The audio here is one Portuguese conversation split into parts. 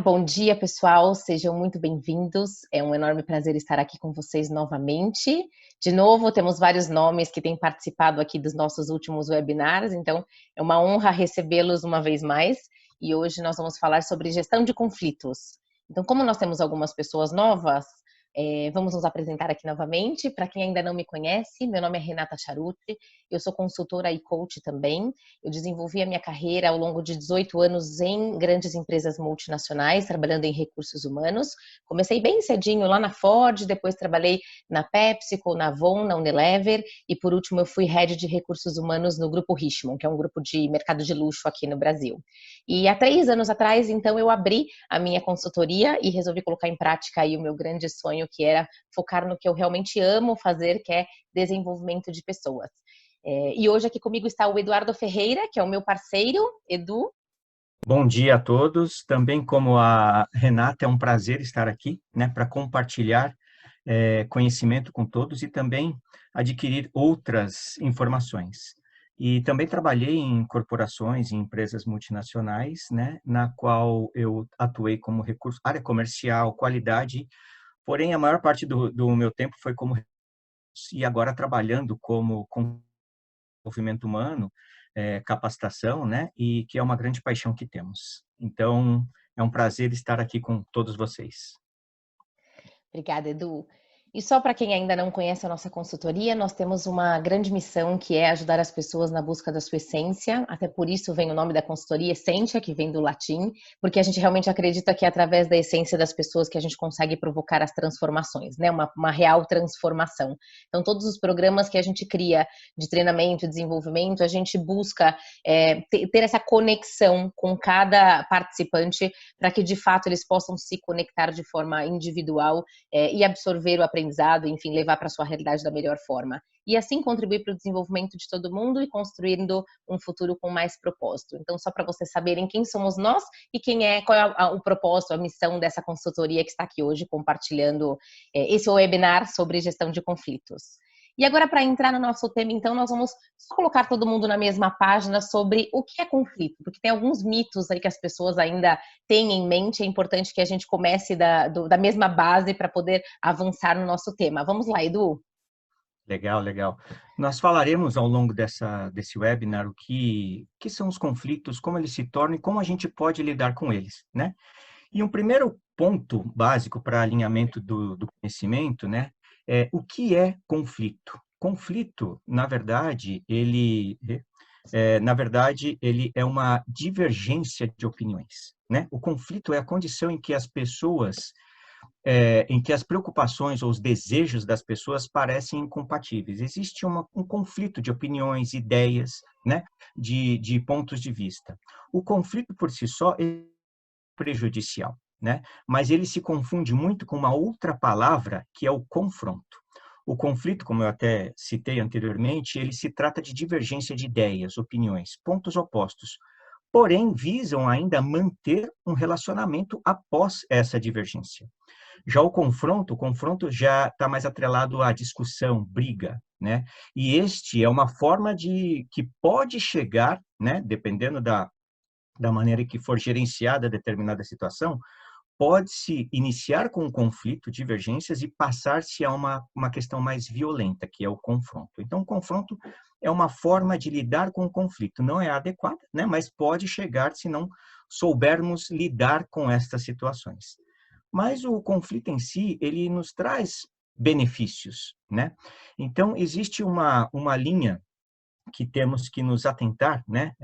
Bom dia, pessoal. Sejam muito bem-vindos. É um enorme prazer estar aqui com vocês novamente. De novo, temos vários nomes que têm participado aqui dos nossos últimos webinars, então é uma honra recebê-los uma vez mais. E hoje nós vamos falar sobre gestão de conflitos. Então, como nós temos algumas pessoas novas, vamos nos apresentar aqui novamente. Para quem ainda não me conhece, meu nome é Renata Charuti, eu sou consultora e coach também. Eu desenvolvi a minha carreira ao longo de 18 anos em grandes empresas multinacionais, trabalhando em recursos humanos. Comecei bem cedinho lá na Ford, depois trabalhei na PepsiCo, na Avon, na Unilever, e por último eu fui head de recursos humanos no Grupo Richemont, que é um grupo de mercado de luxo aqui no Brasil. E há 3 anos atrás, então, eu abri a minha consultoria e resolvi colocar em prática aí o meu grande sonho, que era focar no que eu realmente amo fazer, que é desenvolvimento de pessoas. E hoje aqui comigo está o Eduardo Ferreira, que é o meu parceiro. Edu. Bom dia a todos. Também como a Renata, é um prazer estar aqui, né, para compartilhar conhecimento com todos e também adquirir outras informações. E também trabalhei em corporações, em empresas multinacionais, né, na qual eu atuei como recurso, área comercial, qualidade, porém a maior parte do meu tempo foi como recurso, e agora trabalhando como desenvolvimento humano, capacitação, né? E que é uma grande paixão que temos. Então, é um prazer estar aqui com todos vocês. Obrigada, Edu. E só para quem ainda não conhece a nossa consultoria, nós temos uma grande missão que é ajudar as pessoas na busca da sua essência. Até por isso vem o nome da consultoria, Essentia, que vem do latim, porque a gente realmente acredita que é através da essência das pessoas que a gente consegue provocar as transformações, né? Uma real transformação. Então, todos os programas que a gente cria de treinamento e desenvolvimento, a gente busca ter essa conexão com cada participante para que, de fato, eles possam se conectar de forma individual e absorver o aprendizado, enfim, levar para a sua realidade da melhor forma. E assim contribuir para o desenvolvimento de todo mundo e construindo um futuro com mais propósito. Então, só para vocês saberem quem somos nós e qual é o propósito, a missão dessa consultoria que está aqui hoje compartilhando esse webinar sobre gestão de conflitos. E agora, para entrar no nosso tema, então, nós vamos só colocar todo mundo na mesma página sobre o que é conflito, porque tem alguns mitos aí que as pessoas ainda têm em mente. É importante que a gente comece da mesma base para poder avançar no nosso tema. Vamos lá, Edu? Legal, legal. Nós falaremos ao longo desse webinar o que são os conflitos, como eles se tornam e como a gente pode lidar com eles, né? E um primeiro ponto básico para alinhamento do conhecimento, né, é o que é conflito. Conflito, ele é uma divergência de opiniões, né? O conflito é a condição em que as pessoas, em que as preocupações ou os desejos das pessoas parecem incompatíveis. Existe um conflito de opiniões, ideias, né, de pontos de vista. O conflito por si só é prejudicial, né? Mas ele se confunde muito com uma outra palavra, que é o confronto. O conflito, como eu até citei anteriormente, ele se trata de divergência de ideias, opiniões, pontos opostos, porém visam ainda manter um relacionamento após essa divergência. Já o confronto já está mais atrelado à discussão, briga, né? E este é uma forma que pode chegar, né, dependendo da maneira que for gerenciada determinada situação, pode-se iniciar com um conflito, divergências, e passar-se a uma questão mais violenta, que é o confronto. Então, o confronto é uma forma de lidar com o conflito. Não é adequada, né? Mas pode chegar se não soubermos lidar com estas situações. Mas o conflito em si, ele nos traz benefícios, né? Então, existe uma linha que temos que nos atentar, né?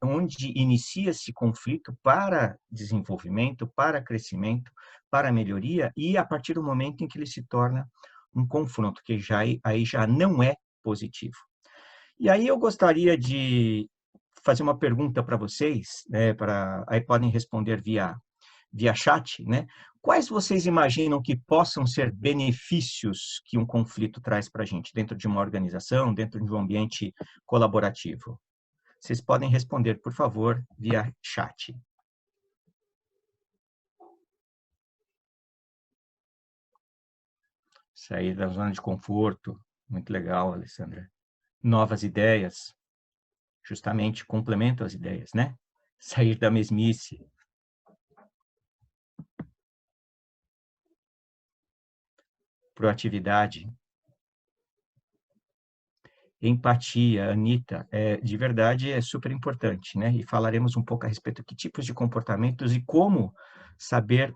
Onde inicia-se conflito para desenvolvimento, para crescimento, para melhoria, e a partir do momento em que ele se torna um confronto, que aí já não é positivo. E aí eu gostaria de fazer uma pergunta para vocês, né? Aí podem responder via chat, né? Quais vocês imaginam que possam ser benefícios que um conflito traz para a gente dentro de uma organização, dentro de um ambiente colaborativo? Vocês podem responder, por favor, via chat. Sair da zona de conforto, muito legal, Alessandra. Novas ideias, justamente complementam as ideias, né? Sair da mesmice. proatividade, empatia, Anita, de verdade é super importante, né? E falaremos um pouco a respeito de que tipos de comportamentos e como saber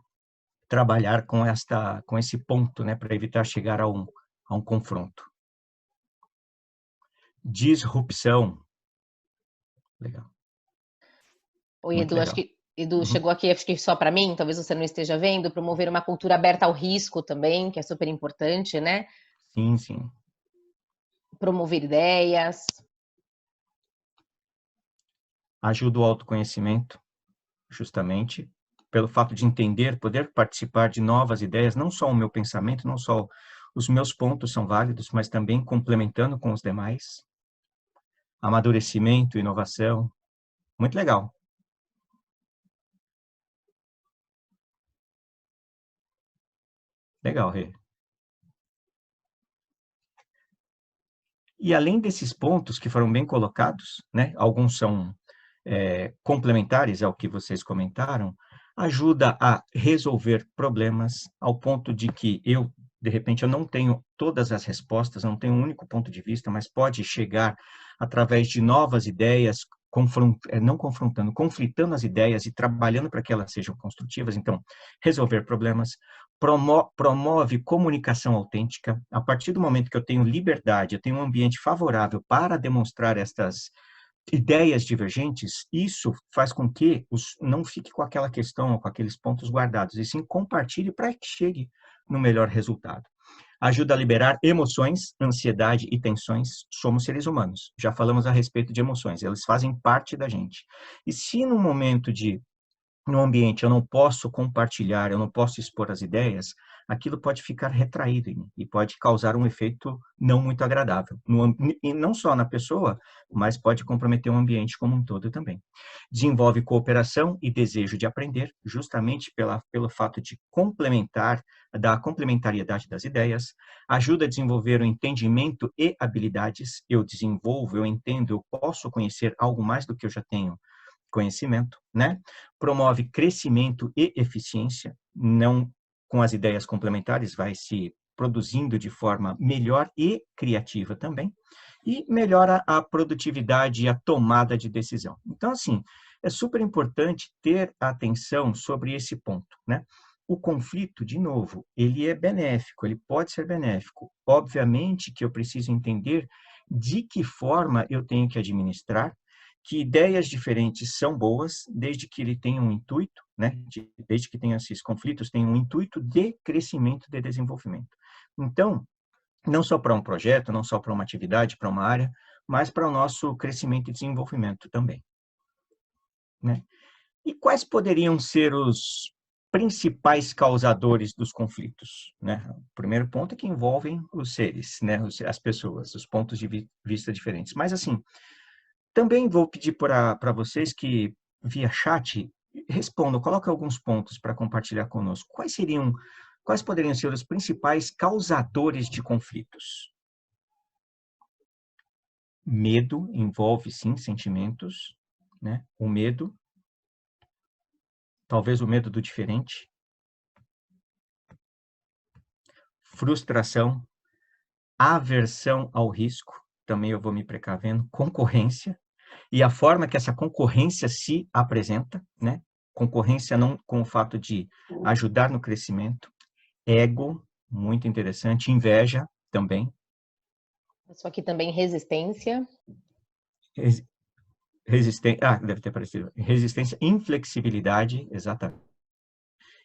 trabalhar com esse ponto, né, para evitar chegar a um confronto. Disrupção. Legal. Oi, Muito Edu, acho legal. que Edu Uhum. chegou aqui, acho que só para mim, talvez você não esteja vendo, promover uma cultura aberta ao risco também, que é super importante, né? Sim, sim. Promover ideias. Ajuda o autoconhecimento, justamente, pelo fato de entender, poder participar de novas ideias, não só o meu pensamento, não só os meus pontos são válidos, mas também complementando com os demais. Amadurecimento, inovação. Muito legal. Legal, Rê. E além desses pontos que foram bem colocados, né, alguns são complementares ao que vocês comentaram, ajuda a resolver problemas ao ponto de que de repente, eu não tenho todas as respostas, não tenho um único ponto de vista, mas pode chegar através de novas ideias, não confrontando, conflitando as ideias e trabalhando para que elas sejam construtivas. Então, resolver problemas, promove comunicação autêntica. A partir do momento que eu tenho liberdade, eu tenho um ambiente favorável para demonstrar estas ideias divergentes, isso faz com que não fique com aquela questão, com aqueles pontos guardados, e sim compartilhe para que chegue no melhor resultado. Ajuda a liberar emoções, ansiedade e tensões. Somos seres humanos. Já falamos a respeito de emoções, elas fazem parte da gente. E se no momento no ambiente eu não posso compartilhar, eu não posso expor as ideias, aquilo pode ficar retraído em mim e pode causar um efeito não muito agradável. E não só na pessoa, mas pode comprometer o ambiente como um todo também. Desenvolve cooperação e desejo de aprender, justamente pelo fato de da complementariedade das ideias, ajuda a desenvolver o entendimento e habilidades. Eu desenvolvo, eu entendo, eu posso conhecer algo mais do que eu já tenho conhecimento, né? Promove crescimento e eficiência, não com as ideias complementares, vai se produzindo de forma melhor e criativa também, e melhora a produtividade e a tomada de decisão. Então, assim, é super importante ter atenção sobre esse ponto, né? O conflito, de novo, ele é benéfico, ele pode ser benéfico. Obviamente que eu preciso entender de que forma eu tenho que administrar, que ideias diferentes são boas, desde que ele tenha um intuito, né? Desde que tenha esses conflitos, tenha um intuito de crescimento, de desenvolvimento. Então, não só para um projeto, não só para uma atividade, para uma área, mas para o nosso crescimento e desenvolvimento também, né? E quais poderiam ser os principais causadores dos conflitos, né? O primeiro ponto é que envolvem os seres, né? As pessoas, os pontos de vista diferentes. Mas, assim, também vou pedir para vocês que, via chat, respondam, coloquem alguns pontos para compartilhar conosco. Quais poderiam ser os principais causadores de conflitos? Medo envolve, sim, sentimentos, né? O medo, talvez o medo do diferente. Frustração, aversão ao risco, também eu vou me precavendo. Concorrência, e a forma que essa concorrência se apresenta, né? Concorrência não com o fato de ajudar no crescimento. Ego, muito interessante. Inveja, também. Isso aqui também resistência. Resistência, deve ter aparecido. Resistência, inflexibilidade, exatamente.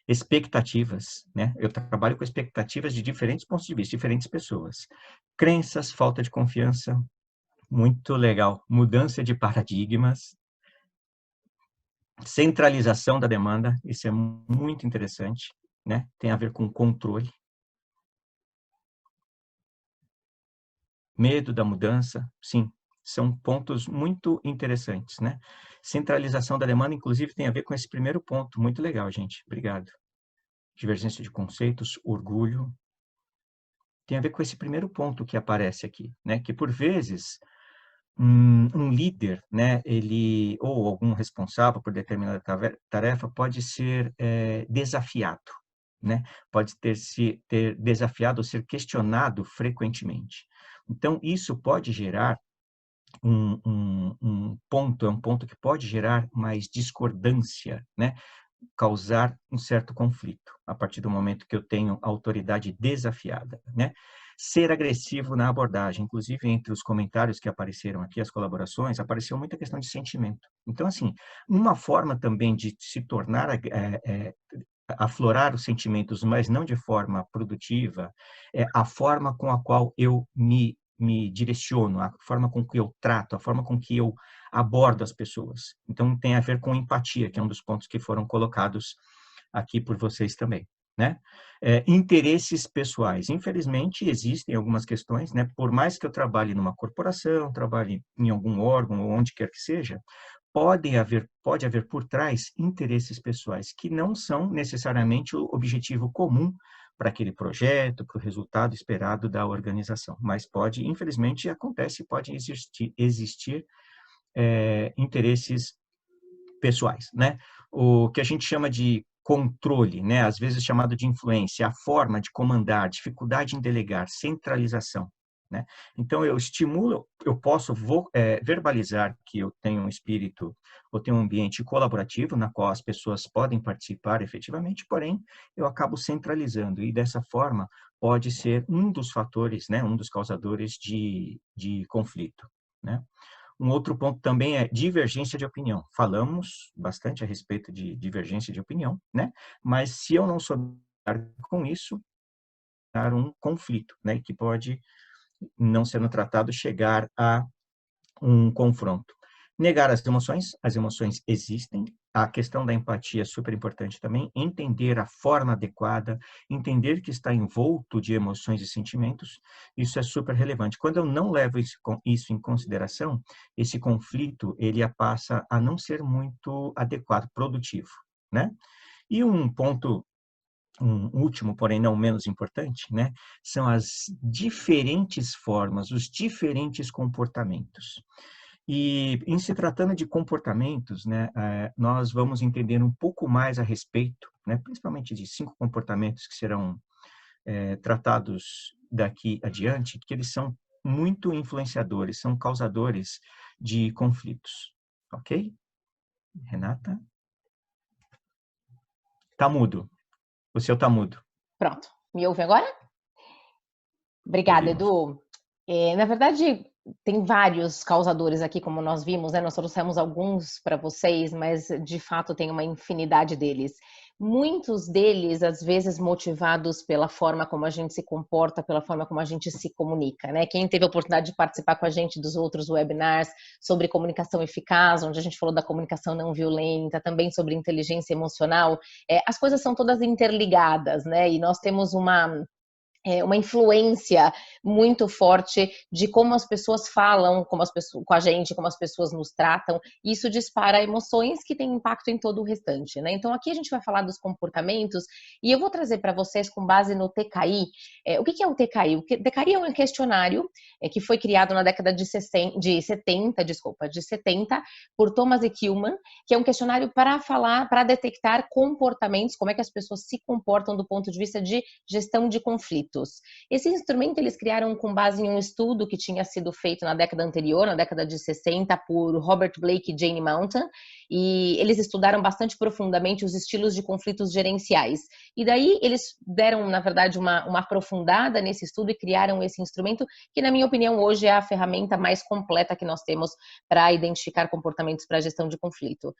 Expectativas, né? Eu trabalho com expectativas de diferentes pontos de vista, diferentes pessoas. Crenças, falta de confiança, muito legal. Mudança de paradigmas, centralização da demanda, isso é muito interessante, né? Tem a ver com controle. Medo da mudança, sim, são pontos muito interessantes, né? Centralização da demanda, inclusive, tem a ver com esse primeiro ponto. Muito legal, gente. Obrigado. Divergência de conceitos, orgulho. Tem a ver com esse primeiro ponto que aparece aqui, né? Que, por vezes, um líder, né? Ou algum responsável por determinada tarefa pode ser desafiado, né? Pode ter desafiado ou ser questionado frequentemente. Então, isso pode gerar um ponto, é um ponto que pode gerar mais discordância, né? Causar um certo conflito, a partir do momento que eu tenho autoridade desafiada, né? Ser agressivo na abordagem, inclusive entre os comentários que apareceram aqui, as colaborações, apareceu muita questão de sentimento. Então, assim, uma forma também de se tornar, aflorar os sentimentos, mas não de forma produtiva, é a forma com a qual eu me direciono, a forma com que eu trato, a forma com que eu abordo as pessoas. Então, tem a ver com empatia, que é um dos pontos que foram colocados aqui por vocês também, né? Interesses pessoais. Infelizmente, existem algumas questões, né? Por mais que eu trabalhe numa corporação, trabalhe em algum órgão, ou onde quer que seja, pode haver por trás interesses pessoais que não são necessariamente o objetivo comum para aquele projeto, para o resultado esperado da organização. Mas pode, infelizmente, acontece, pode existir interesses pessoais, né? O que a gente chama de controle, né? Às vezes chamado de influência, a forma de comandar, dificuldade em delegar, centralização, né? Então, eu posso verbalizar que eu tenho um espírito, ou tenho um ambiente colaborativo, na qual as pessoas podem participar efetivamente, porém, eu acabo centralizando, e dessa forma pode ser um dos fatores, né? Um dos causadores de conflito, né? Um outro ponto também é divergência de opinião. Falamos bastante a respeito de divergência de opinião, né? Mas se eu não souber com isso, dar um conflito, né? Que pode, não sendo tratado, chegar a um confronto. Negar as emoções existem. A questão da empatia é super importante também. Entender a forma adequada, entender que está envolto de emoções e sentimentos, isso é super relevante. Quando eu não levo isso em consideração, esse conflito ele passa a não ser muito adequado, produtivo, né? E um último, porém não menos importante, né, são as diferentes formas, os diferentes comportamentos. E em se tratando de comportamentos, né, nós vamos entender um pouco mais a respeito, né, principalmente de 5 comportamentos que serão tratados daqui adiante, que eles são muito influenciadores, são causadores de conflitos. Ok? Renata? Tá mudo. O seu tá mudo. Pronto. Me ouve agora? Obrigada, Ouvimos. Edu. Na verdade, tem vários causadores aqui, como nós vimos, né? Nós trouxemos alguns para vocês, mas de fato tem uma infinidade deles. Muitos deles, às vezes, motivados pela forma como a gente se comporta, pela forma como a gente se comunica, né? Quem teve a oportunidade de participar com a gente dos outros webinars sobre comunicação eficaz, onde a gente falou da comunicação não violenta, também sobre inteligência emocional, as coisas são todas interligadas, né? E nós temos uma influência muito forte de como as pessoas falam com a gente, como as pessoas nos tratam. Isso dispara emoções que têm impacto em todo o restante, né? Então aqui a gente vai falar dos comportamentos e eu vou trazer para vocês com base no TKI. O que é o TKI? O TKI é um questionário que foi criado na década de 70, por Thomas e Kuhlman, que é um questionário para detectar comportamentos, como é que as pessoas se comportam do ponto de vista de gestão de conflitos. Esse instrumento eles criaram com base em um estudo que tinha sido feito na década anterior, na década de 60, por Robert Blake e Jane Mountain, e eles estudaram bastante profundamente os estilos de conflitos gerenciais. E daí eles deram, na verdade, uma aprofundada nesse estudo e criaram esse instrumento, que na minha opinião hoje é a ferramenta mais completa que nós temos para identificar comportamentos para gestão de conflito.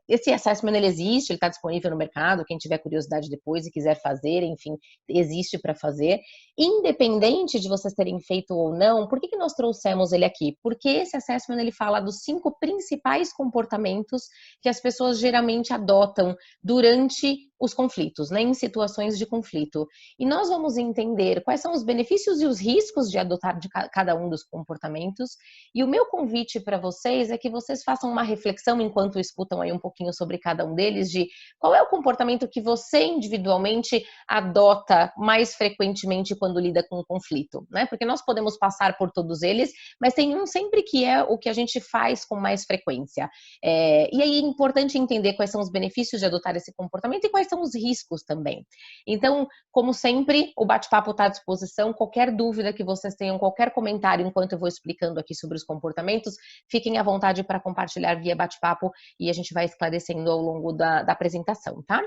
Esse assessment ele existe, ele está disponível no mercado, quem tiver curiosidade depois e quiser fazer, enfim, existe para fazer, independente de vocês terem feito ou não. Por que nós trouxemos ele aqui? Porque esse assessment ele fala dos 5 principais comportamentos que as pessoas geralmente adotam durante os conflitos, né, em situações de conflito. E nós vamos entender quais são os benefícios e os riscos de adotar de cada um dos comportamentos. E o meu convite para vocês é que vocês façam uma reflexão enquanto escutam aí um pouquinho sobre cada um deles, de qual é o comportamento que você individualmente adota mais frequentemente quando lida com um conflito, né? Porque nós podemos passar por todos eles, mas tem um sempre que é o que a gente faz com mais frequência. E aí é importante entender quais são os benefícios de adotar esse comportamento e quais quais são os riscos também. Então, como sempre, o bate-papo está à disposição. Qualquer dúvida que vocês tenham, qualquer comentário enquanto eu vou explicando aqui sobre os comportamentos, fiquem à vontade para compartilhar via bate-papo e a gente vai esclarecendo ao longo da apresentação, tá?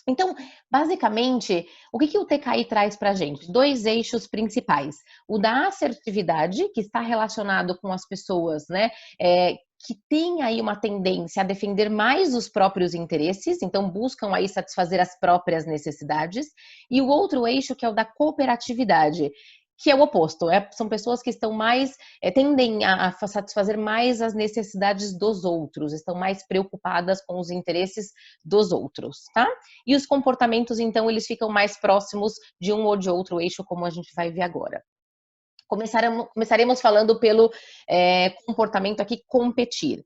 Então, basicamente, o que o TKI traz para a gente? 2 eixos principais. O da assertividade, que está relacionado com as pessoas, né, que tem aí uma tendência a defender mais os próprios interesses, então buscam aí satisfazer as próprias necessidades. E o outro eixo, que é o da cooperatividade, que é o oposto, são pessoas que estão mais, tendem a satisfazer mais as necessidades dos outros, estão mais preocupadas com os interesses dos outros, tá? E os comportamentos, então, eles ficam mais próximos de um ou de outro eixo, como a gente vai ver agora. Começaremos falando pelo comportamento aqui, competir.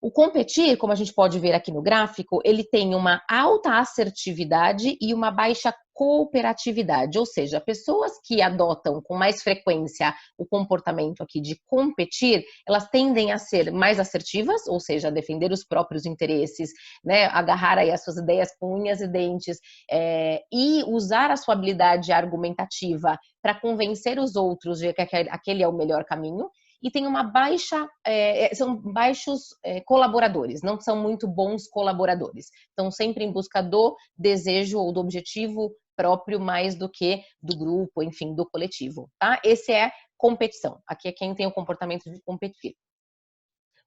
O competir, como a gente pode ver aqui no gráfico, ele tem uma alta assertividade e uma baixa cooperatividade, ou seja, pessoas que adotam com mais frequência o comportamento aqui de competir, elas tendem a ser mais assertivas, ou seja, a defender os próprios interesses, né, agarrar aí as suas ideias com unhas e dentes, e usar a sua habilidade argumentativa para convencer os outros de que aquele é o melhor caminho. E tem uma baixa, são baixos colaboradores, não são muito bons colaboradores. Estão sempre em busca do desejo ou do objetivo próprio mais do que do grupo, enfim, do coletivo, tá? Esse é competição. Aqui é quem tem o comportamento de competir.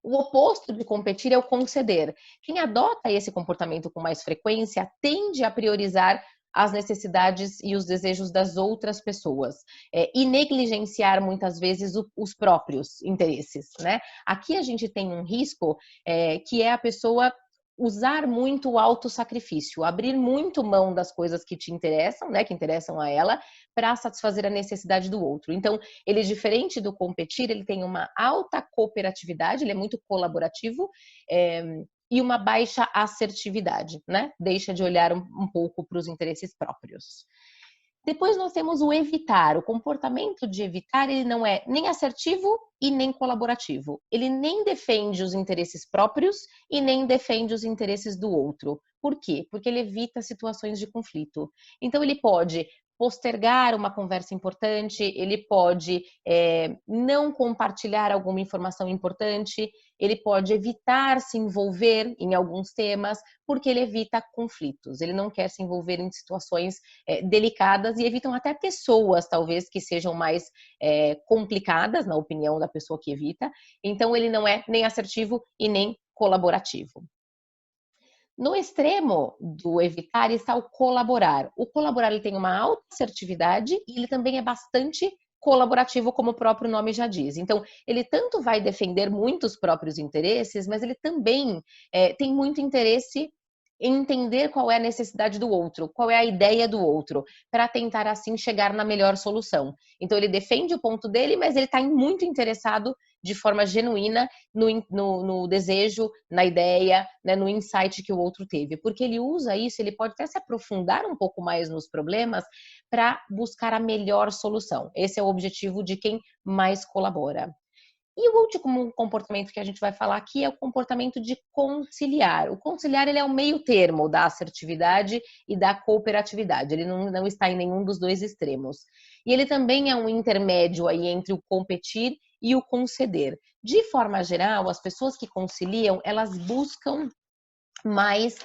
O oposto de competir é o conceder. Quem adota esse comportamento com mais frequência tende a priorizar as necessidades e os desejos das outras pessoas e negligenciar muitas vezes os próprios interesses, né? Aqui a gente tem um risco que é a pessoa usar muito o autossacrifício, abrir muito mão das coisas que te interessam, né, que interessam a ela, para satisfazer a necessidade do outro. Então, ele, diferente do competir, ele tem uma alta cooperatividade, ele é muito colaborativo, e uma baixa assertividade, né? Deixa de olhar um pouco para os interesses próprios. Depois nós temos o evitar. O comportamento de evitar, ele não é nem assertivo e nem colaborativo. Ele nem defende os interesses próprios e nem defende os interesses do outro. Por quê? Porque ele evita situações de conflito. Então ele pode postergar uma conversa importante, ele pode não compartilhar alguma informação importante, ele pode evitar se envolver em alguns temas, porque ele evita conflitos, ele não quer se envolver em situações delicadas e evitam até pessoas, talvez, que sejam mais complicadas, na opinião da pessoa que evita, então ele não é nem assertivo e nem colaborativo. No extremo do evitar está o colaborar. O colaborar ele tem uma alta assertividade e ele também é bastante colaborativo, como o próprio nome já diz. Então, ele tanto vai defender muito os próprios interesses, mas ele também tem muito interesse em entender qual é a necessidade do outro, qual é a ideia do outro, para tentar assim chegar na melhor solução. Então, ele defende o ponto dele, mas ele está muito interessado de forma genuína no desejo, na ideia, né, no insight que o outro teve. Porque ele usa isso, ele pode até se aprofundar um pouco mais nos problemas para buscar a melhor solução. Esse é o objetivo de quem mais colabora. E o último comportamento que a gente vai falar aqui é o comportamento de conciliar. O conciliar ele é o meio termo da assertividade e da cooperatividade. Ele não está em nenhum dos dois extremos. E ele também é um intermédio aí entre o competir e o conceder. De forma geral, as pessoas que conciliam, elas buscam mais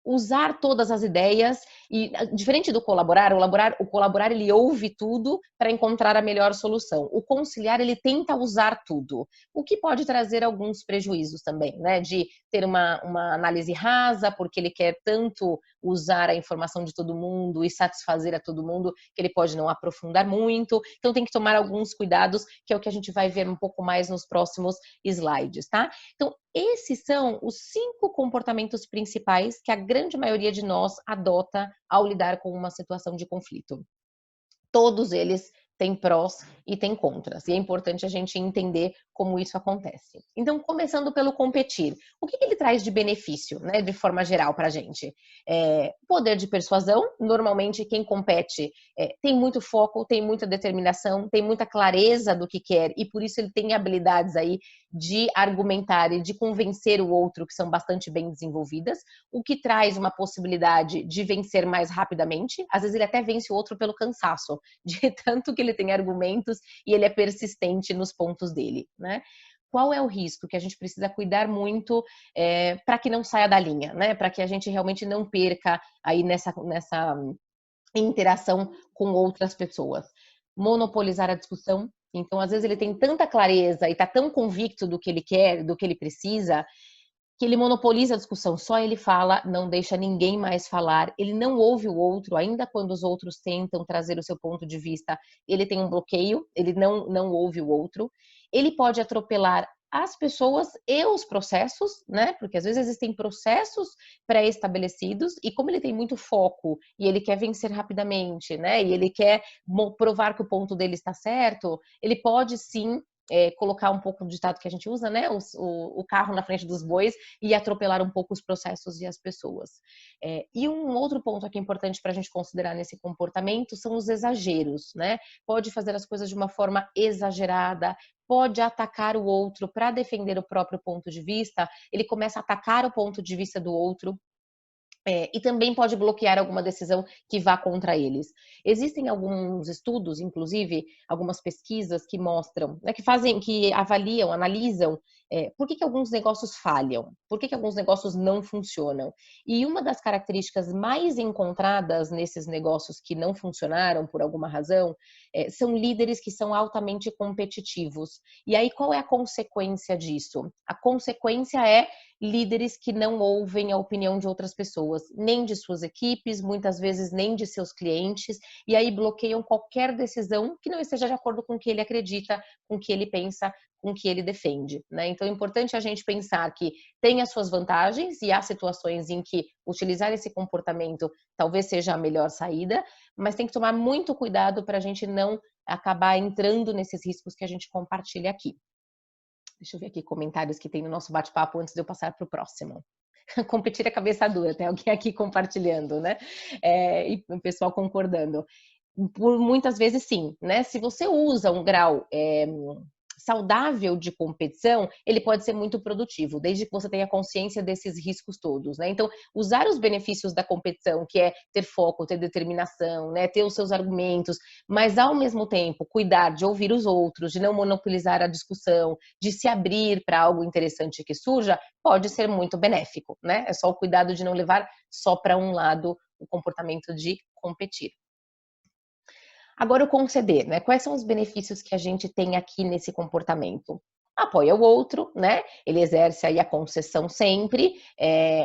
usar todas as ideias e, diferente do colaborar, o colaborar ele ouve tudo para encontrar a melhor solução. O conciliar ele tenta usar tudo, o que pode trazer alguns prejuízos também, né? De ter uma análise rasa, porque ele quer tanto usar a informação de todo mundo e satisfazer a todo mundo, que ele pode não aprofundar muito. Então tem que tomar alguns cuidados, que é o que a gente vai ver um pouco mais nos próximos slides, tá? Então esses são os 5 comportamentos principais que a grande maioria de nós adota ao lidar com uma situação de conflito. Todos eles têm prós e têm contras, e é importante a gente entender como isso acontece. Então, começando pelo competir, o que ele traz de benefício, né, de forma geral para a gente? Poder de persuasão. Normalmente quem compete tem muito foco, tem muita determinação, tem muita clareza do que quer, e por isso ele tem habilidades aí de argumentar e de convencer o outro, que são bastante bem desenvolvidas, o que traz uma possibilidade de vencer mais rapidamente. Às vezes ele até vence o outro pelo cansaço, de tanto que ele tem argumentos e ele é persistente nos pontos dele, né? Qual é o risco que a gente precisa cuidar muito para que não saia da linha, né? Para que a gente realmente não perca aí nessa interação com outras pessoas. Monopolizar a discussão. Então, às vezes ele tem tanta clareza e está tão convicto do que ele quer, do que ele precisa, que ele monopoliza a discussão, só ele fala, não deixa ninguém mais falar, ele não ouve o outro, ainda quando os outros tentam trazer o seu ponto de vista, ele tem um bloqueio, ele não ouve o outro, ele pode atropelar as pessoas e os processos, né? Porque às vezes existem processos pré-estabelecidos e como ele tem muito foco e ele quer vencer rapidamente, né? E ele quer provar que o ponto dele está certo, ele pode sim colocar um pouco do ditado que a gente usa, né? O carro na frente dos bois e atropelar um pouco os processos e as pessoas. E um outro ponto aqui importante para a gente considerar nesse comportamento são os exageros, né? Pode fazer as coisas de uma forma exagerada, pode atacar o outro para defender o próprio ponto de vista, ele começa a atacar o ponto de vista do outro. E também pode bloquear alguma decisão que vá contra eles. Existem alguns estudos, inclusive algumas pesquisas que mostram, né, que avaliam, analisam por que alguns negócios falham, por que alguns negócios não funcionam. E uma das características mais encontradas nesses negócios que não funcionaram por alguma razão são líderes que são altamente competitivos. E aí qual é a consequência disso? A consequência é líderes que não ouvem a opinião de outras pessoas, nem de suas equipes, muitas vezes nem de seus clientes, e aí bloqueiam qualquer decisão que não esteja de acordo com o que ele acredita, com o que ele pensa, com o que ele defende, né? Então é importante a gente pensar que tem as suas vantagens e há situações em que utilizar esse comportamento talvez seja a melhor saída, mas tem que tomar muito cuidado para a gente não acabar entrando nesses riscos que a gente compartilha aqui. Deixa eu ver aqui comentários que tem no nosso bate-papo antes de eu passar para o próximo. Competir é cabeça dura, tem alguém aqui compartilhando, né? E o pessoal concordando. Por muitas vezes sim, né? Se você usa um grau saudável de competição, ele pode ser muito produtivo, desde que você tenha consciência desses riscos todos, né? Então, usar os benefícios da competição, que é ter foco, ter determinação, né? Ter os seus argumentos, mas ao mesmo tempo cuidar de ouvir os outros, de não monopolizar a discussão, de se abrir para algo interessante que surja, pode ser muito benéfico, né? É só o cuidado de não levar só para um lado o comportamento de competir. Agora o conceder, né? Quais são os benefícios que a gente tem aqui nesse comportamento? Apoia o outro, né? Ele exerce aí a concessão sempre,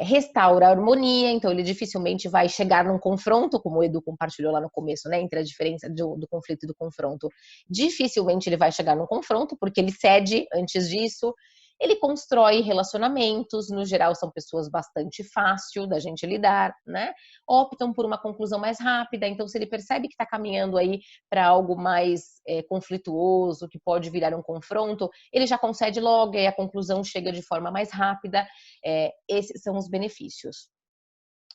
restaura a harmonia, então ele dificilmente vai chegar num confronto, como o Edu compartilhou lá no começo, né? Entre a diferença do conflito e do confronto. Dificilmente ele vai chegar num confronto, porque ele cede antes disso. Ele constrói relacionamentos, no geral são pessoas bastante fácil da gente lidar, né? Optam por uma conclusão mais rápida, então se ele percebe que está caminhando aí para algo mais conflituoso, que pode virar um confronto, ele já concede logo e a conclusão chega de forma mais rápida. Esses são os benefícios.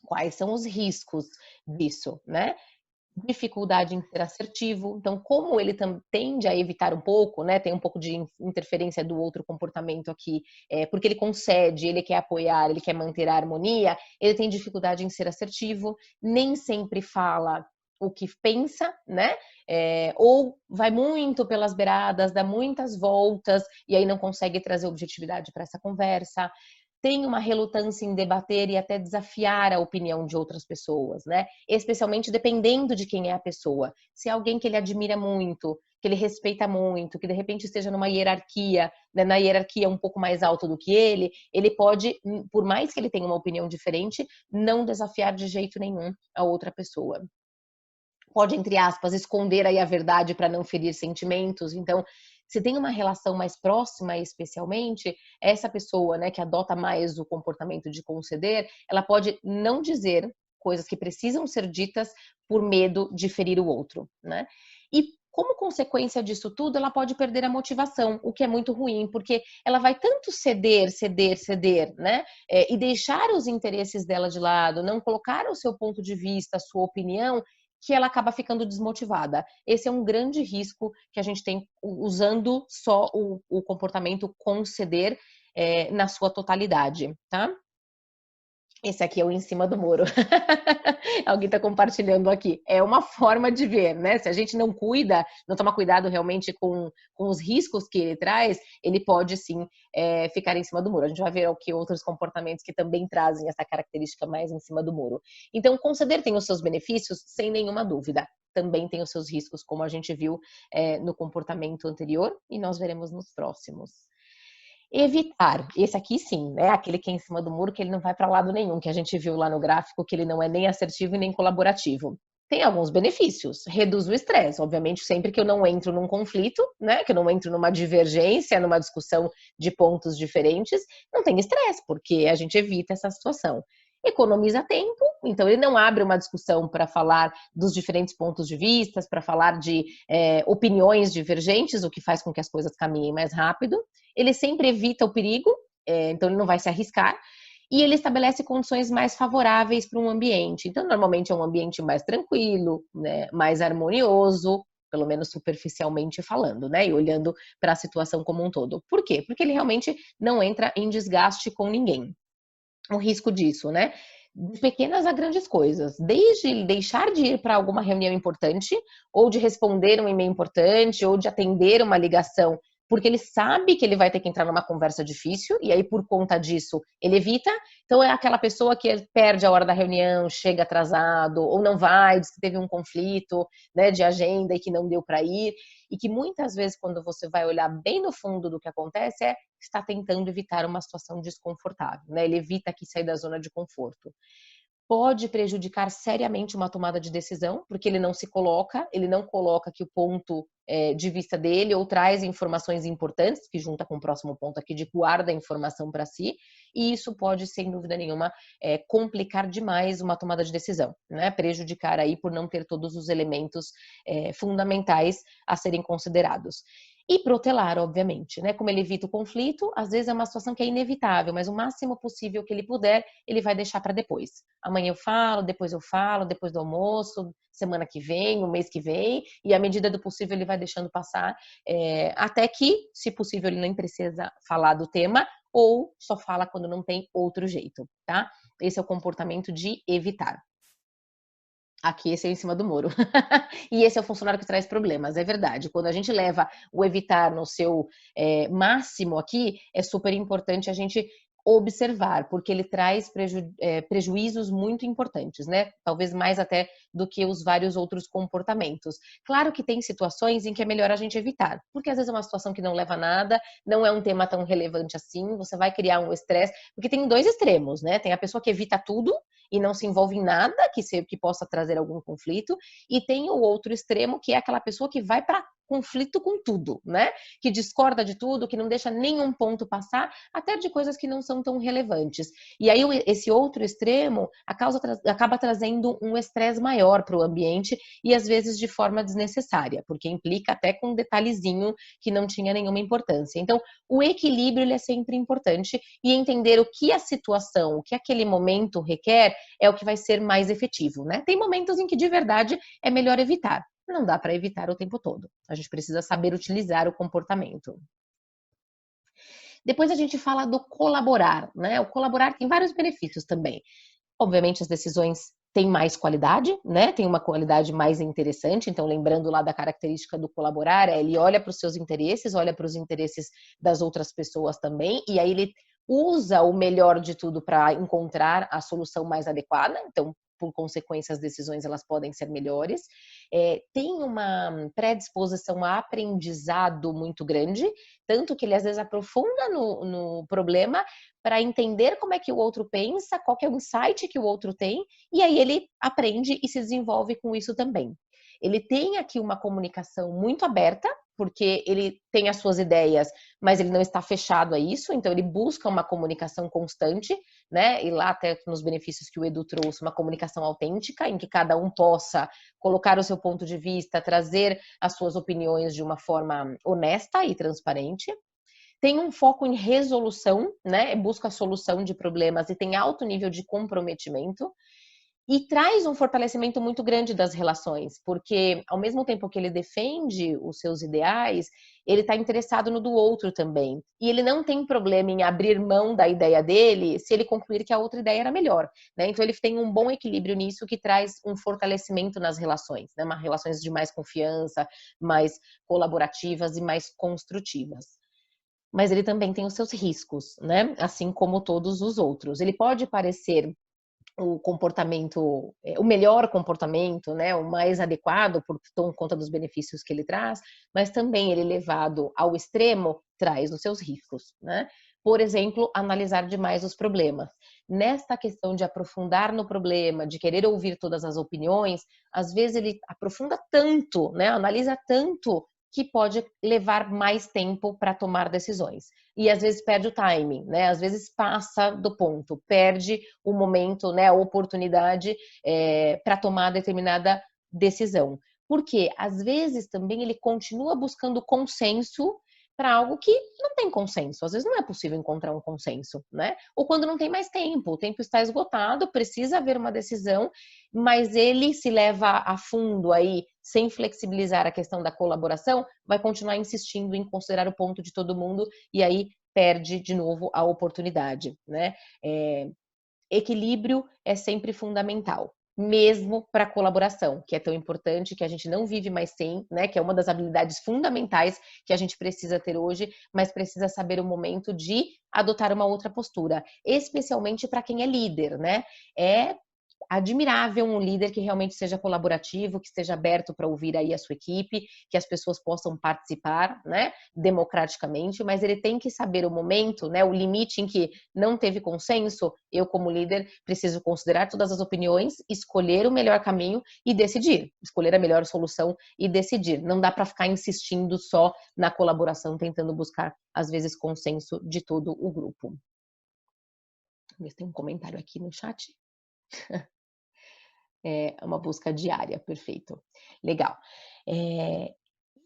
Quais são os riscos disso, né? Dificuldade em ser assertivo, então como ele tende a evitar um pouco, né, tem um pouco de interferência do outro comportamento aqui, porque ele concede, ele quer apoiar, ele quer manter a harmonia, ele tem dificuldade em ser assertivo, nem sempre fala o que pensa, né, ou vai muito pelas beiradas, dá muitas voltas e aí não consegue trazer objetividade para essa conversa, tem uma relutância em debater e até desafiar a opinião de outras pessoas, né? Especialmente dependendo de quem é a pessoa. Se é alguém que ele admira muito, que ele respeita muito, que de repente esteja numa hierarquia, né, na hierarquia um pouco mais alta do que ele pode, por mais que ele tenha uma opinião diferente, não desafiar de jeito nenhum a outra pessoa. Pode, entre aspas, esconder aí a verdade para não ferir sentimentos. Então, se tem uma relação mais próxima, especialmente, essa pessoa, né, que adota mais o comportamento de conceder, ela pode não dizer coisas que precisam ser ditas por medo de ferir o outro, né? E como consequência disso tudo, ela pode perder a motivação, o que é muito ruim, porque ela vai tanto ceder, né? E deixar os interesses dela de lado, não colocar o seu ponto de vista, a sua opinião, que ela acaba ficando desmotivada. Esse é um grande risco que a gente tem usando só o comportamento conceder na sua totalidade, tá? Esse aqui é o em cima do muro. Alguém está compartilhando aqui. É uma forma de ver, né? Se a gente não cuida, não toma cuidado realmente com os riscos que ele traz, ele pode sim ficar em cima do muro. A gente vai ver aqui outros comportamentos que também trazem essa característica mais em cima do muro. Então, conceder tem os seus benefícios, sem nenhuma dúvida. Também tem os seus riscos, como a gente viu no comportamento anterior, e nós veremos nos próximos. Evitar, esse aqui sim, né? Aquele que é em cima do muro, que ele não vai para lado nenhum, que a gente viu lá no gráfico, que ele não é nem assertivo e nem colaborativo. Tem alguns benefícios, reduz o estresse, obviamente, sempre que eu não entro num conflito, né? Que eu não entro numa divergência, numa discussão de pontos diferentes, não tem estresse, porque a gente evita essa situação. Economiza tempo, então ele não abre uma discussão para falar dos diferentes pontos de vista, para falar de opiniões divergentes, o que faz com que as coisas caminhem mais rápido. Ele sempre evita o perigo, então ele não vai se arriscar, e ele estabelece condições mais favoráveis para um ambiente. Então, normalmente é um ambiente mais tranquilo, né, mais harmonioso, pelo menos superficialmente falando, né, e olhando para a situação como um todo. Por quê? Porque ele realmente não entra em desgaste com ninguém. O risco disso, né? De pequenas a grandes coisas, desde deixar de ir para alguma reunião importante, ou de responder um e-mail importante, ou de atender uma ligação, porque ele sabe que ele vai ter que entrar numa conversa difícil, e aí por conta disso ele evita. Então é aquela pessoa que perde a hora da reunião, chega atrasado, ou não vai, diz que teve um conflito, né, de agenda e que não deu para ir, e que muitas vezes quando você vai olhar bem no fundo do que acontece está tentando evitar uma situação desconfortável, né? Ele evita aqui sair da zona de conforto. Pode prejudicar seriamente uma tomada de decisão, porque ele não se coloca, ele não coloca aqui o ponto de vista dele, ou traz informações importantes, que junta com o próximo ponto aqui de guarda a informação para si, e isso pode, sem dúvida nenhuma, complicar demais uma tomada de decisão, né? Prejudicar aí por não ter todos os elementos fundamentais a serem considerados. E protelar, obviamente, né? Como ele evita o conflito, às vezes é uma situação que é inevitável, mas o máximo possível que ele puder, ele vai deixar para depois. Amanhã eu falo, depois do almoço, semana que vem, o mês que vem, e à medida do possível ele vai deixando passar, até que, se possível, ele nem precisa falar do tema, ou só fala quando não tem outro jeito, tá? Esse é o comportamento de evitar. Aqui, esse é em cima do muro. E esse é o funcionário que traz problemas, é verdade. Quando a gente leva o evitar no seu máximo aqui, é super importante a gente observar, porque ele traz prejuízos muito importantes, né? Talvez mais até do que os vários outros comportamentos. Claro que tem situações em que é melhor a gente evitar, porque às vezes é uma situação que não leva a nada, não é um tema tão relevante assim, você vai criar um estresse, porque tem dois extremos, né? Tem a pessoa que evita tudo e não se envolve em nada que possa trazer algum conflito, e tem o outro extremo, que é aquela pessoa que vai para conflito com tudo, né? Que discorda de tudo, que não deixa nenhum ponto passar, até de coisas que não são tão relevantes. E aí esse outro extremo acaba trazendo um estresse maior para o ambiente e às vezes de forma desnecessária, porque implica até com um detalhezinho que não tinha nenhuma importância. Então, o equilíbrio ele é sempre importante, e entender o que a situação, o que aquele momento requer é o que vai ser mais efetivo, né? Tem momentos em que de verdade é melhor evitar. Não dá para evitar o tempo todo. A gente precisa saber utilizar o comportamento. Depois a gente fala do colaborar, né? O colaborar tem vários benefícios também. Obviamente as decisões têm mais qualidade, né? Tem uma qualidade mais interessante. Então, lembrando lá da característica do colaborar, ele olha para os seus interesses, olha para os interesses das outras pessoas também, e aí ele usa o melhor de tudo para encontrar a solução mais adequada. Então, por consequência, as decisões elas podem ser melhores. Tem uma predisposição a aprendizado muito grande, tanto que ele às vezes aprofunda no problema para entender como é que o outro pensa, qual que é o insight que o outro tem, e aí ele aprende e se desenvolve com isso também. Ele tem aqui uma comunicação muito aberta, porque ele tem as suas ideias, mas ele não está fechado a isso, então ele busca uma comunicação constante, né? E lá até nos benefícios que o Edu trouxe, uma comunicação autêntica, em que cada um possa colocar o seu ponto de vista, trazer as suas opiniões de uma forma honesta e transparente. Tem um foco em resolução, né? Busca a solução de problemas e tem alto nível de comprometimento. E traz um fortalecimento muito grande das relações, porque ao mesmo tempo que ele defende os seus ideais, ele está interessado no do outro também. E ele não tem problema em abrir mão da ideia dele se ele concluir que a outra ideia era melhor, né? Então ele tem um bom equilíbrio nisso que traz um fortalecimento nas relações, né? Relações de mais confiança, mais colaborativas e mais construtivas. Mas ele também tem os seus riscos, né? Assim como todos os outros. Ele pode parecer o comportamento, o melhor comportamento, né, o mais adequado por conta dos benefícios que ele traz, mas também ele levado ao extremo traz os seus riscos, né? Por exemplo, analisar demais os problemas. Nesta questão de aprofundar no problema, de querer ouvir todas as opiniões, às vezes ele aprofunda tanto, né, analisa tanto que pode levar mais tempo para tomar decisões. E às vezes perde o timing, né? Às vezes passa do ponto, perde o momento, né? A oportunidade para tomar determinada decisão. Porque às vezes também ele continua buscando consenso para algo que não tem consenso. Às vezes não é possível encontrar um consenso, né? Ou quando não tem mais tempo, o tempo está esgotado, precisa haver uma decisão, mas ele se leva a fundo aí, sem flexibilizar a questão da colaboração, vai continuar insistindo em considerar o ponto de todo mundo e aí perde de novo a oportunidade, né? Equilíbrio é sempre fundamental, mesmo para a colaboração, que é tão importante, que a gente não vive mais sem, né? Que é uma das habilidades fundamentais que a gente precisa ter hoje, mas precisa saber o momento de adotar uma outra postura, especialmente para quem é líder, né? É admirável um líder que realmente seja colaborativo, que esteja aberto para ouvir aí a sua equipe, que as pessoas possam participar, né, democraticamente, mas ele tem que saber o momento, né, o limite em que não teve consenso. Eu, como líder, preciso considerar todas as opiniões, escolher o melhor caminho e decidir, escolher a melhor solução e decidir. Não dá para ficar insistindo só na colaboração, tentando buscar, às vezes, consenso de todo o grupo. Ver se tem um comentário aqui no chat. É uma busca diária, perfeito. Legal. E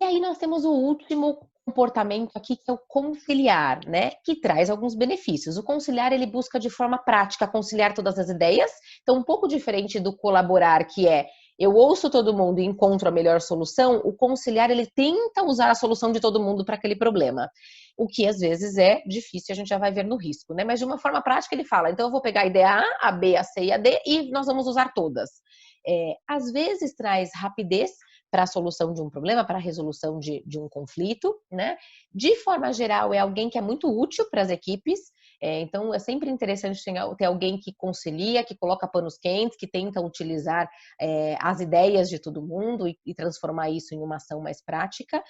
aí nós temos o último comportamento aqui, que é o conciliar, né? Que traz alguns benefícios. O conciliar, ele busca de forma prática conciliar todas as ideias. Então, um pouco diferente do colaborar, que é eu ouço todo mundo e encontro a melhor solução, o conciliar, ele tenta usar a solução de todo mundo para aquele problema. O que às vezes é difícil, a gente já vai ver no risco, né? Mas de uma forma prática ele fala, então eu vou pegar a ideia A, a B, a C e a D e nós vamos usar todas. Às vezes traz rapidez para a solução de um problema, para a resolução de um conflito, né? De forma geral, é alguém que é muito útil para as equipes, então é sempre interessante ter alguém que concilia, que coloca panos quentes, que tenta utilizar as ideias de todo mundo e transformar isso em uma ação mais prática.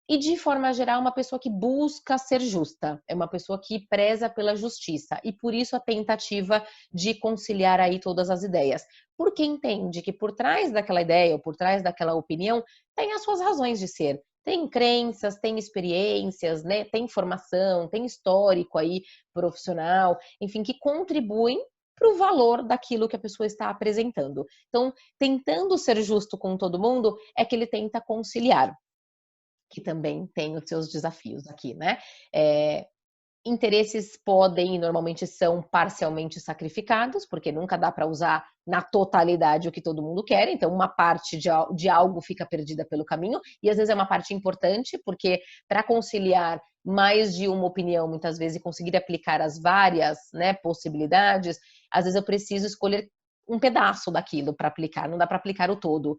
E, de forma geral, uma pessoa que busca ser justa, é uma pessoa que preza pela justiça, e por isso a tentativa de conciliar aí todas as ideias. Porque entende que por trás daquela ideia, ou por trás daquela opinião, tem as suas razões de ser. Tem crenças, tem experiências, né? Tem formação, tem histórico aí profissional, enfim, que contribuem para o valor daquilo que a pessoa está apresentando. Então, tentando ser justo com todo mundo, é que ele tenta conciliar, que também tem os seus desafios aqui, né? Interesses podem e normalmente são parcialmente sacrificados, porque nunca dá para usar na totalidade o que todo mundo quer, então uma parte de algo fica perdida pelo caminho, e às vezes é uma parte importante, porque para conciliar mais de uma opinião, muitas vezes, e conseguir aplicar as várias, né, possibilidades, às vezes eu preciso escolher um pedaço daquilo para aplicar, não dá para aplicar o todo.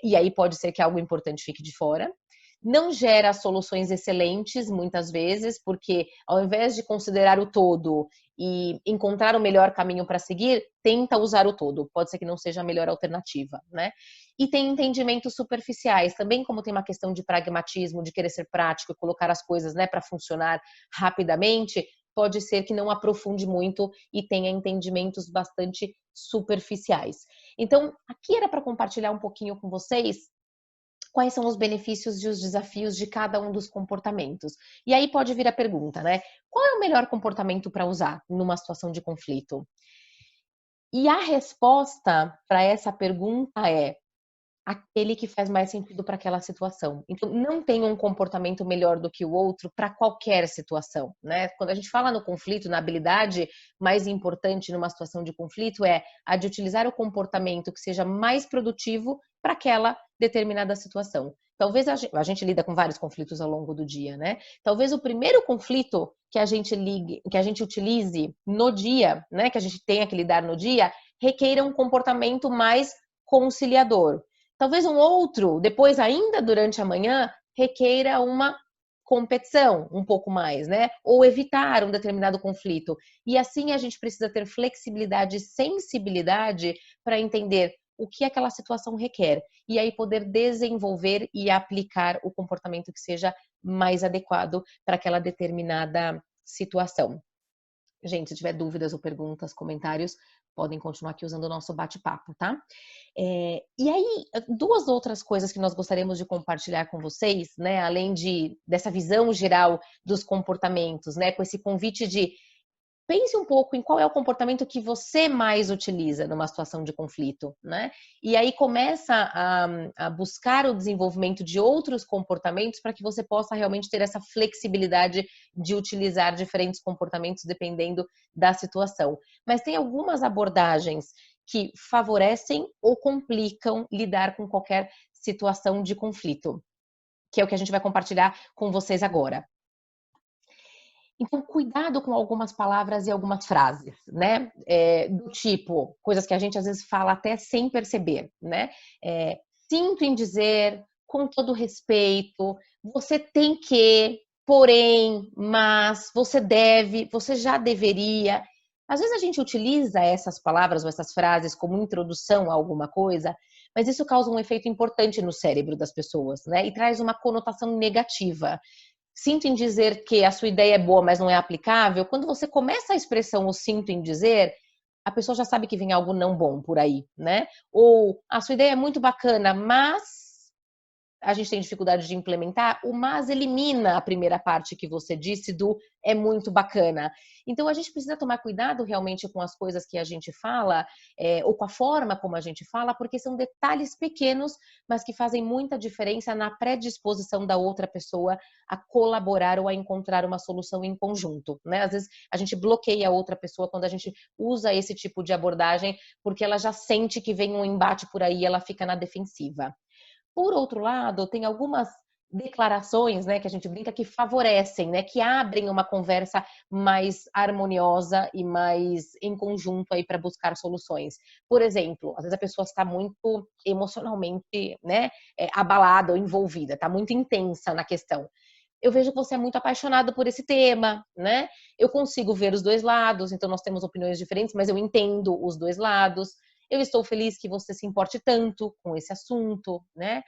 E aí pode ser que algo importante fique de fora. Não gera soluções excelentes, muitas vezes, porque ao invés de considerar o todo e encontrar o melhor caminho para seguir, tenta usar o todo. Pode ser que não seja a melhor alternativa, né? E tem entendimentos superficiais, também como tem uma questão de pragmatismo, de querer ser prático e colocar as coisas, né, para funcionar rapidamente, pode ser que não aprofunde muito e tenha entendimentos bastante superficiais. Então, aqui era para compartilhar um pouquinho com vocês quais são os benefícios e os desafios de cada um dos comportamentos. E aí pode vir a pergunta, né? Qual é o melhor comportamento para usar numa situação de conflito? E a resposta para essa pergunta é: aquele que faz mais sentido para aquela situação. Então, não tem um comportamento melhor do que o outro para qualquer situação, né? Quando a gente fala no conflito, na habilidade mais importante numa situação de conflito é a de utilizar o comportamento que seja mais produtivo para aquela determinada situação. Talvez a gente lida com vários conflitos ao longo do dia, né? Talvez o primeiro conflito que a gente utilize no dia, né, que a gente tenha que lidar no dia, requeira um comportamento mais conciliador. Talvez um outro, depois ainda durante a manhã, requeira uma competição um pouco mais, né? Ou evitar um determinado conflito. E assim a gente precisa ter flexibilidade e sensibilidade para entender o que aquela situação requer e aí poder desenvolver e aplicar o comportamento que seja mais adequado para aquela determinada situação. Gente, se tiver dúvidas ou perguntas, comentários, podem continuar aqui usando o nosso bate-papo, tá? E aí, duas outras coisas que nós gostaríamos de compartilhar com vocês, né? Além dessa visão geral dos comportamentos, né? Com esse convite de pense um pouco em qual é o comportamento que você mais utiliza numa situação de conflito, né? E aí começa a buscar o desenvolvimento de outros comportamentos para que você possa realmente ter essa flexibilidade de utilizar diferentes comportamentos dependendo da situação. Mas tem algumas abordagens que favorecem ou complicam lidar com qualquer situação de conflito, que é o que a gente vai compartilhar com vocês agora. Então, cuidado com algumas palavras e algumas frases, né? Do tipo, coisas que a gente às vezes fala até sem perceber, né? Sinto em dizer, com todo respeito, você tem que, porém, mas, você deve, você já deveria. Às vezes a gente utiliza essas palavras ou essas frases como introdução a alguma coisa, mas isso causa um efeito importante no cérebro das pessoas, né? E traz uma conotação negativa. Sinto em dizer que a sua ideia é boa, mas não é aplicável. Quando você começa a expressão o sinto em dizer, a pessoa já sabe que vem algo não bom por aí, né? Ou a sua ideia é muito bacana, mas a gente tem dificuldade de implementar, o mas elimina a primeira parte que você disse do é muito bacana. Então a gente precisa tomar cuidado realmente com as coisas que a gente fala, ou com a forma como a gente fala, porque são detalhes pequenos, mas que fazem muita diferença na predisposição da outra pessoa a colaborar ou a encontrar uma solução em conjunto, né? Às vezes a gente bloqueia a outra pessoa quando a gente usa esse tipo de abordagem, porque ela já sente que vem um embate por aí e ela fica na defensiva. Por outro lado, tem algumas declarações, né, que a gente brinca que favorecem, né, que abrem uma conversa mais harmoniosa e mais em conjunto aí para buscar soluções. Por exemplo, às vezes a pessoa está muito emocionalmente, né, abalada ou envolvida, está muito intensa na questão. Eu vejo que você é muito apaixonado por esse tema, né? Eu consigo ver os dois lados, então nós temos opiniões diferentes, mas eu entendo os dois lados. Eu estou feliz que você se importe tanto com esse assunto, né?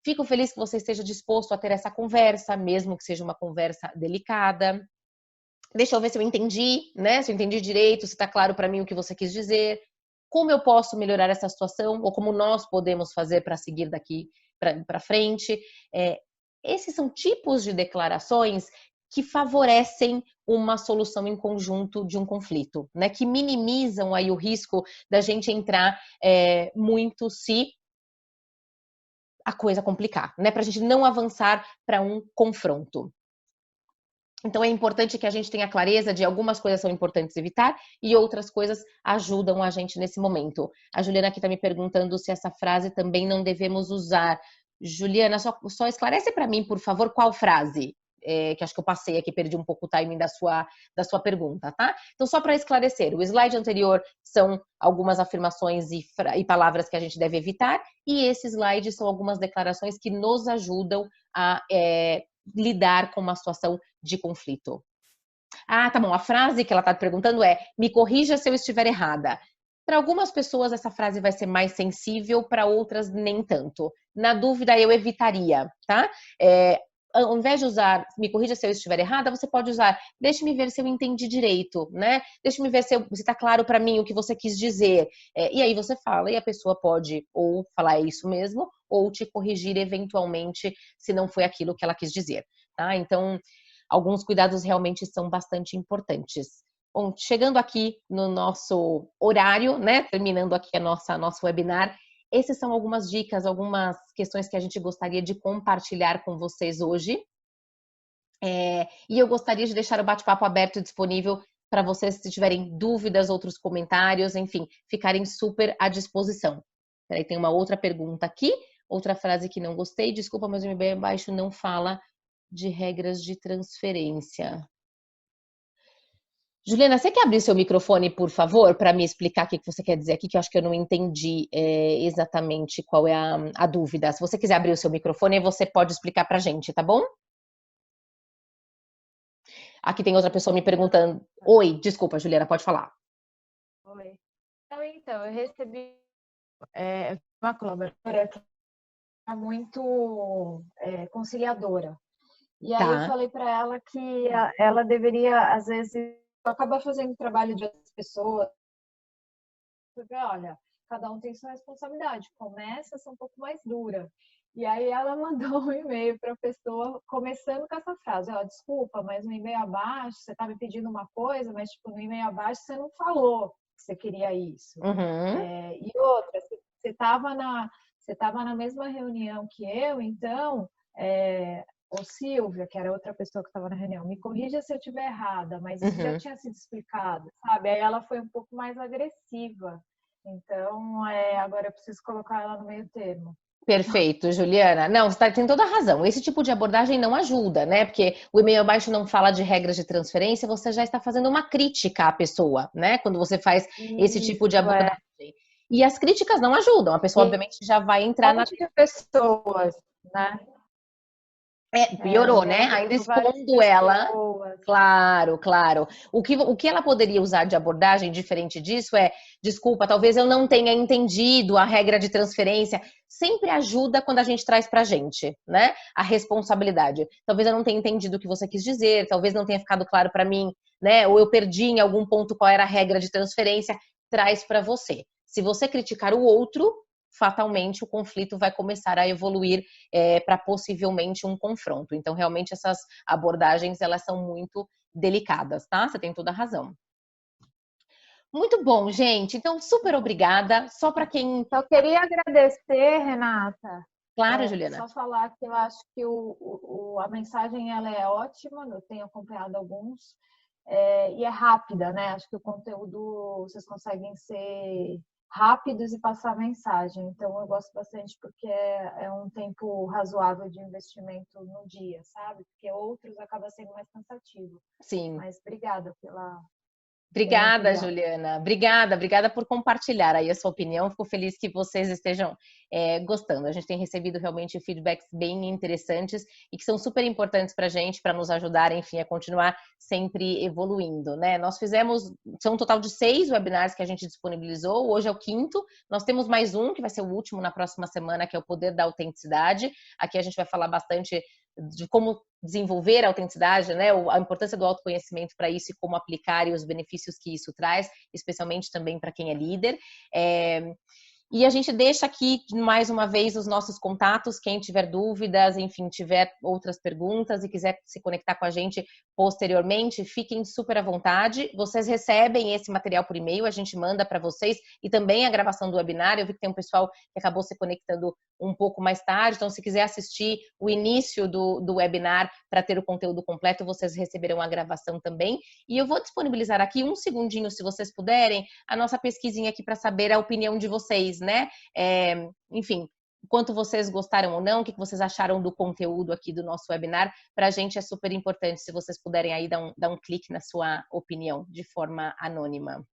Fico feliz que você esteja disposto a ter essa conversa, mesmo que seja uma conversa delicada. Deixa eu ver se eu entendi, né? Se eu entendi direito, se está claro para mim o que você quis dizer. Como eu posso melhorar essa situação ou como nós podemos fazer para seguir daqui para frente? Esses são tipos de declarações que favorecem uma solução em conjunto de um conflito, né? Que minimizam aí o risco da gente entrar muito se a coisa complicar, né? Para a gente não avançar para um confronto. Então é importante que a gente tenha clareza de algumas coisas são importantes evitar e outras coisas ajudam a gente nesse momento. A Juliana aqui está me perguntando se essa frase também não devemos usar. Juliana, só esclarece para mim, por favor, qual frase? Que acho que eu passei aqui, perdi um pouco o timing da sua pergunta, tá? Então, só para esclarecer, o slide anterior são algumas afirmações e palavras que a gente deve evitar, e esse slide são algumas declarações que nos ajudam a lidar com uma situação de conflito. Ah, tá bom. A frase que ela está perguntando é: me corrija se eu estiver errada. Para algumas pessoas essa frase vai ser mais sensível, para outras nem tanto. Na dúvida, eu evitaria, tá? Ao invés de usar me corrija se eu estiver errada, você pode usar deixe-me ver se eu entendi direito, né? Deixe-me ver se está claro para mim o que você quis dizer. E aí você fala e a pessoa pode ou falar isso mesmo ou te corrigir eventualmente se não foi aquilo que ela quis dizer, tá? Então, alguns cuidados realmente são bastante importantes. Bom, chegando aqui no nosso horário, né? Terminando aqui nosso webinar, Essas são algumas dicas, algumas questões que a gente gostaria de compartilhar com vocês hoje. E eu gostaria de deixar o bate-papo aberto e disponível para vocês, se tiverem dúvidas, outros comentários, enfim, ficarem super à disposição. Peraí, tem uma outra pergunta aqui, outra frase que não gostei. Desculpa, mas o MBA abaixo não fala de regras de transferência. Juliana, você quer abrir seu microfone, por favor, para me explicar o que você quer dizer aqui, que eu acho que eu não entendi exatamente qual é a dúvida. Se você quiser abrir o seu microfone, você pode explicar para a gente, tá bom? Aqui tem outra pessoa me perguntando. Oi, desculpa, Juliana, pode falar. Oi. Então, eu recebi uma colaboradora que é muito conciliadora. E aí eu Tá. falei para ela que ela deveria, às vezes, acabar fazendo trabalho de outras pessoas. Porque, olha, cada um tem sua responsabilidade. Começa a ser um pouco mais dura. E aí ela mandou um e-mail para a pessoa, começando com essa frase: ó, desculpa, mas no e-mail abaixo você está me pedindo uma coisa, mas tipo, no e-mail abaixo você não falou que você queria isso. Uhum. E outra, você estava na mesma reunião que eu, então, ou Silvia, que era outra pessoa que estava na reunião, me corrija se eu estiver errada, mas isso já tinha sido explicado, sabe? Aí ela foi um pouco mais agressiva. Então, agora eu preciso colocar ela no meio termo. Perfeito, Juliana. Não, você tem toda a razão. Esse tipo de abordagem não ajuda, né? Porque o e-mail abaixo não fala de regras de transferência, você já está fazendo uma crítica à pessoa, né? Quando você faz esse tipo de Isso, abordagem. E as críticas não ajudam. A pessoa, E obviamente, já vai entrar um na. monte de pessoas, né? Piorou, E né? ela Ainda citou várias expondo ela. pessoas. Claro, claro. O que ela poderia usar de abordagem diferente disso é: desculpa, talvez eu não tenha entendido a regra de transferência. Sempre ajuda quando a gente traz pra gente, né? A responsabilidade. Talvez eu não tenha entendido o que você quis dizer, talvez não tenha ficado claro pra mim, né? Ou eu perdi em algum ponto qual era a regra de transferência. Traz pra você. Se você criticar o outro, fatalmente o conflito vai começar a evoluir para possivelmente um confronto. Então, realmente, essas abordagens, elas são muito delicadas, tá? Você tem toda a razão. Muito bom, gente. Então, super obrigada. Só para quem... Só queria agradecer, Renata. Claro, Juliana. Só falar que eu acho que a mensagem ela é ótima, eu tenho acompanhado alguns, e é rápida, né? Acho que o conteúdo, vocês conseguem ser rápidos e passar a mensagem. Então, eu gosto bastante porque é um tempo razoável de investimento no dia, sabe? Porque outros acaba sendo mais cansativo. Sim. Mas obrigada pela Obrigada, material. Juliana. Obrigada por compartilhar aí a sua opinião. Fico feliz que vocês estejam gostando. A gente tem recebido realmente feedbacks bem interessantes e que são super importantes para a gente, para nos ajudar, enfim, a continuar sempre evoluindo, né? Nós fizemos, são um total de 6 webinars que a gente disponibilizou. Hoje é o 5º. Nós temos mais um, que vai ser o último na próxima semana, que é o Poder da Autenticidade. Aqui a gente vai falar bastante de como desenvolver a autenticidade, né? A importância do autoconhecimento para isso e como aplicar e os benefícios que isso traz, especialmente também para quem é líder. E a gente deixa aqui, mais uma vez, os nossos contatos. Quem tiver dúvidas, enfim, tiver outras perguntas e quiser se conectar com a gente posteriormente, fiquem super à vontade. Vocês recebem esse material por e-mail, a gente manda para vocês, e também a gravação do webinar. Eu vi que tem um pessoal que acabou se conectando um pouco mais tarde, então se quiser assistir o início do webinar para ter o conteúdo completo, vocês receberão a gravação também. E eu vou disponibilizar aqui um segundinho, se vocês puderem, a nossa pesquisinha aqui para saber a opinião de vocês, né? Enfim, quanto vocês gostaram ou não, o que vocês acharam do conteúdo aqui do nosso webinar. Para a gente é super importante se vocês puderem aí dar um clique na sua opinião de forma anônima.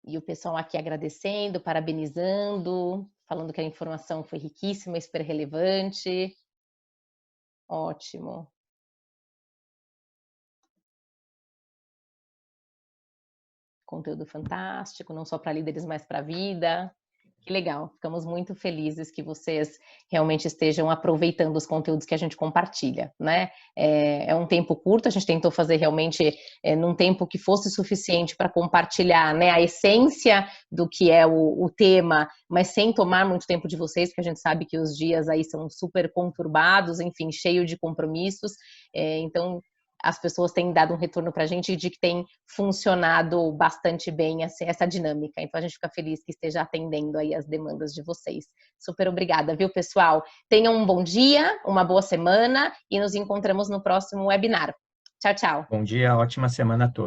E o pessoal aqui agradecendo, parabenizando, falando que a informação foi riquíssima, super relevante. Ótimo. Conteúdo fantástico, não só para líderes, mas para a vida. Que legal, ficamos muito felizes que vocês realmente estejam aproveitando os conteúdos que a gente compartilha, né? É um tempo curto, a gente tentou fazer realmente num tempo que fosse suficiente para compartilhar, né, a essência do que é o tema, mas sem tomar muito tempo de vocês, porque a gente sabe que os dias aí são super conturbados, enfim, cheio de compromissos, então as pessoas têm dado um retorno para a gente de que tem funcionado bastante bem essa dinâmica. Então, a gente fica feliz que esteja atendendo aí as demandas de vocês. Super obrigada, viu, pessoal? Tenham um bom dia, uma boa semana e nos encontramos no próximo webinar. Tchau, tchau. Bom dia, ótima semana a todos.